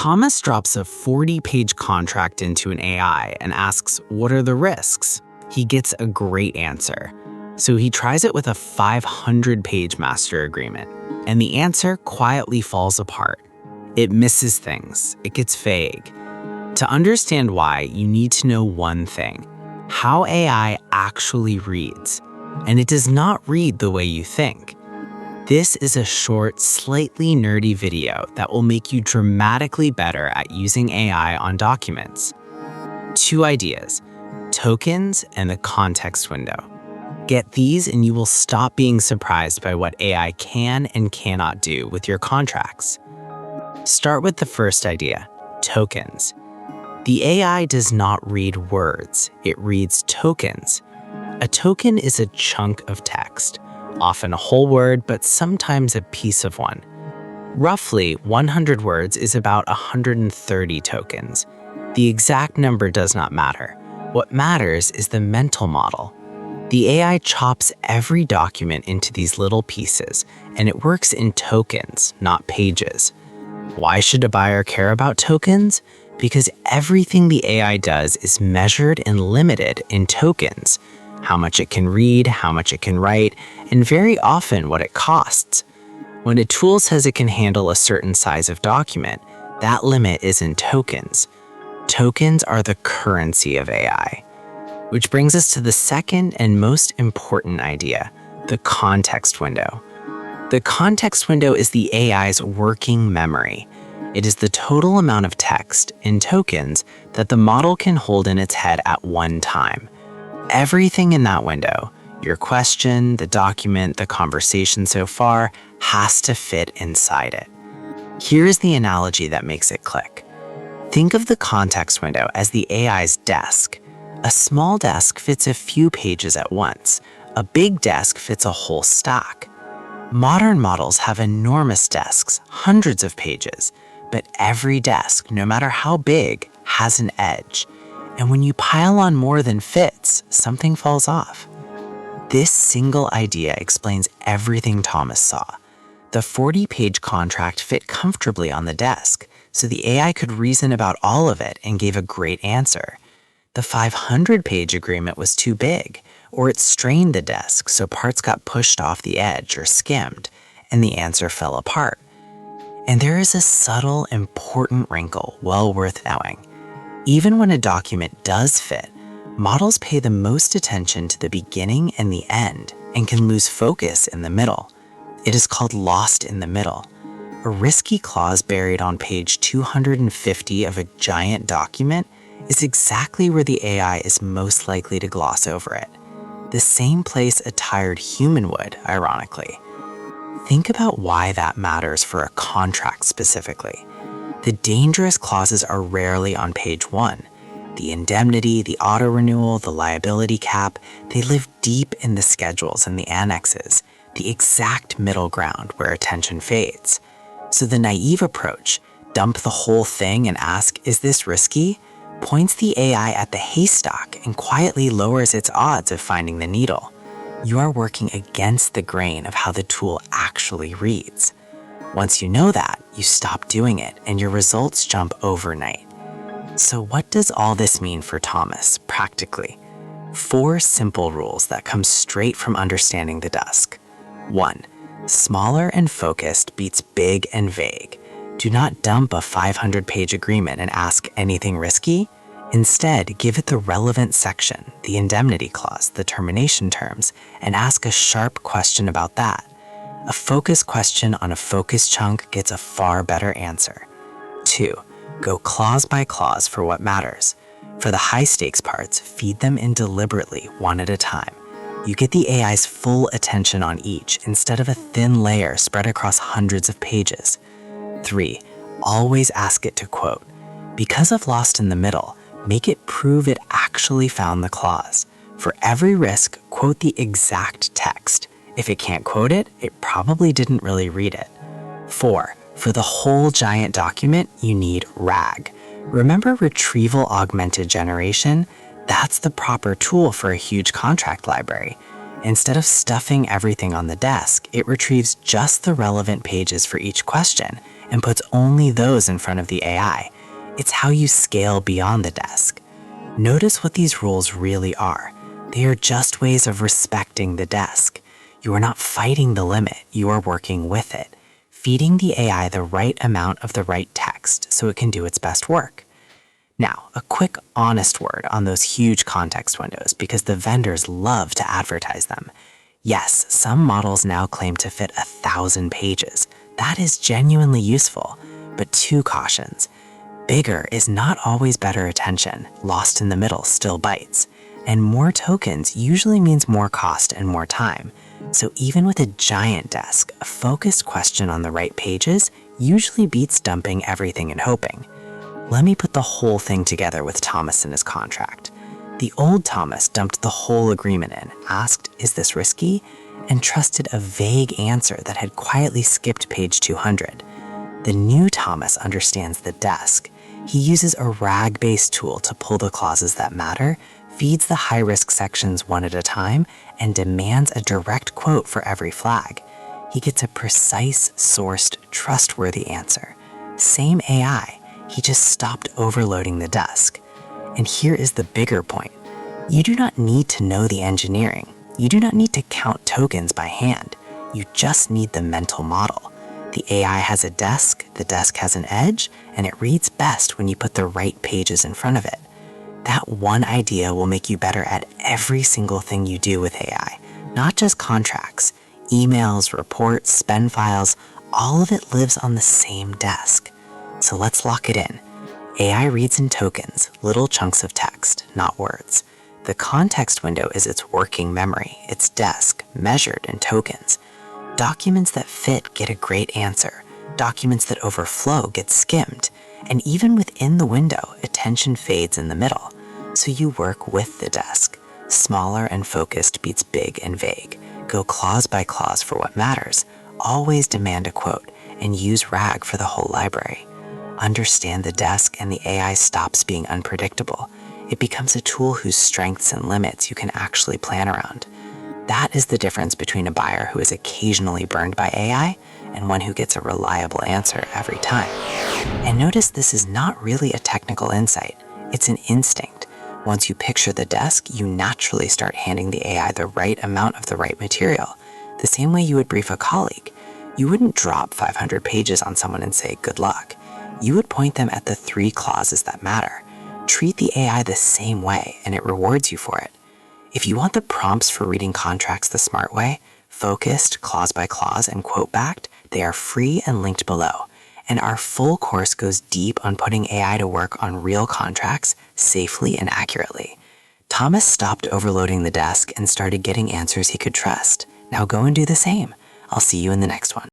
Thomas drops a 40-page contract into an AI and asks, "What are the risks?" He gets a great answer. So he tries it with a 500-page master agreement, and the answer quietly falls apart. It misses things. It gets vague. To understand why, you need to know one thing: how AI actually reads. And it does not read the way you think. This is a short, slightly nerdy video that will make you dramatically better at using AI on documents. 2 ideas: tokens and the context window. Get these and you will stop being surprised by what AI can and cannot do with your contracts. Start with the first idea: tokens. The AI does not read words, it reads tokens. A token is a chunk of text, often a whole word, but sometimes a piece of one. Roughly 100 words is about 130 tokens. The exact number does not matter. What matters is the mental model. The AI chops every document into these little pieces, and it works in tokens, not pages. Why should a buyer care about tokens? Because everything the AI does is measured and limited in tokens. How much it can read, how much it can write, and very often what it costs. When a tool says it can handle a certain size of document, that limit is in tokens. Tokens are the currency of AI. Which brings us to the second and most important idea: the context window. The context window is the AI's working memory. It is the total amount of text in tokens that the model can hold in its head at one time. Everything in that window, your question, the document, the conversation so far, has to fit inside it. Here's the analogy that makes it click. Think of the context window as the AI's desk. A small desk fits a few pages at once. A big desk fits a whole stack. Modern models have enormous desks, hundreds of pages, but every desk, no matter how big, has an edge. And when you pile on more than fits, something falls off. This single idea explains everything Thomas saw. The 40-page contract fit comfortably on the desk, so the AI could reason about all of it and gave a great answer. The 500-page agreement was too big, or it strained the desk so parts got pushed off the edge or skimmed, and the answer fell apart. And there is a subtle, important wrinkle well worth knowing. Even when a document does fit, models pay the most attention to the beginning and the end and can lose focus in the middle. It is called lost in the middle. A risky clause buried on page 250 of a giant document is exactly where the AI is most likely to gloss over it. The same place a tired human would, ironically. Think about why that matters for a contract specifically. The dangerous clauses are rarely on page 1. The indemnity, the auto-renewal, the liability cap, they live deep in the schedules and the annexes, the exact middle ground where attention fades. So the naive approach, dump the whole thing and ask, "Is this risky?" points the AI at the haystack and quietly lowers its odds of finding the needle. You are working against the grain of how the tool actually reads. Once you know that, you stop doing it and your results jump overnight. So what does all this mean for Thomas, practically? 4 simple rules that come straight from understanding the desk. 1. Smaller and focused beats big and vague. Do not dump a 500-page agreement and ask anything risky. Instead, give it the relevant section, the indemnity clause, the termination terms, and ask a sharp question about that. A focused question on a focused chunk gets a far better answer. 2. Go clause by clause for what matters. For the high-stakes parts, feed them in deliberately, one at a time. You get the AI's full attention on each instead of a thin layer spread across hundreds of pages. 3. Always ask it to quote. Because of lost in the middle, make it prove it actually found the clause. For every risk, quote the exact text. If it can't quote it, it probably didn't really read it. 4. For the whole giant document, you need RAG. Remember retrieval augmented generation? That's the proper tool for a huge contract library. Instead of stuffing everything on the desk, it retrieves just the relevant pages for each question and puts only those in front of the AI. It's how you scale beyond the desk. Notice what these rules really are. They are just ways of respecting the desk. You are not fighting the limit, you are working with it, feeding the AI the right amount of the right text so it can do its best work. Now, a quick honest word on those huge context windows because the vendors love to advertise them. Yes, some models now claim to fit 1,000 pages. That is genuinely useful, but two cautions. Bigger is not always better attention. Lost in the middle still bites. And more tokens usually means more cost and more time. So even with a giant desk, a focused question on the right pages usually beats dumping everything and hoping. Let me put the whole thing together with Thomas and his contract. The old Thomas dumped the whole agreement in, asked, "Is this risky?" and trusted a vague answer that had quietly skipped page 200. The new Thomas understands the desk. He uses a RAG-based tool to pull the clauses that matter, feeds the high-risk sections one at a time, and demands a direct quote for every flag. He gets a precise, sourced, trustworthy answer. Same AI, he just stopped overloading the desk. And here is the bigger point. You do not need to know the engineering. You do not need to count tokens by hand. You just need the mental model. The AI has a desk, the desk has an edge, and it reads best when you put the right pages in front of it. That one idea will make you better at every single thing you do with AI, not just contracts. Emails, reports, spend files, all of it lives on the same desk. So let's lock it in. AI reads in tokens, little chunks of text, not words. The context window is its working memory, its desk, measured in tokens. Documents that fit get a great answer. Documents that overflow get skimmed. And even within the window, attention fades in the middle. So you work with the desk. Smaller and focused beats big and vague. Go clause by clause for what matters. Always demand a quote, and use RAG for the whole library. Understand the desk and the AI stops being unpredictable. It becomes a tool whose strengths and limits you can actually plan around. That is the difference between a buyer who is occasionally burned by AI and one who gets a reliable answer every time. And notice this is not really a technical insight. It's an instinct. Once you picture the desk, you naturally start handing the AI the right amount of the right material, the same way you would brief a colleague. You wouldn't drop 500 pages on someone and say, "Good luck." You would point them at the 3 clauses that matter. Treat the AI the same way, and it rewards you for it. If you want the prompts for reading contracts the smart way, focused, clause by clause, and quote-backed, they are free and linked below. And our full course goes deep on putting AI to work on real contracts safely and accurately. Thomas stopped overloading the desk and started getting answers he could trust. Now go and do the same. I'll see you in the next one.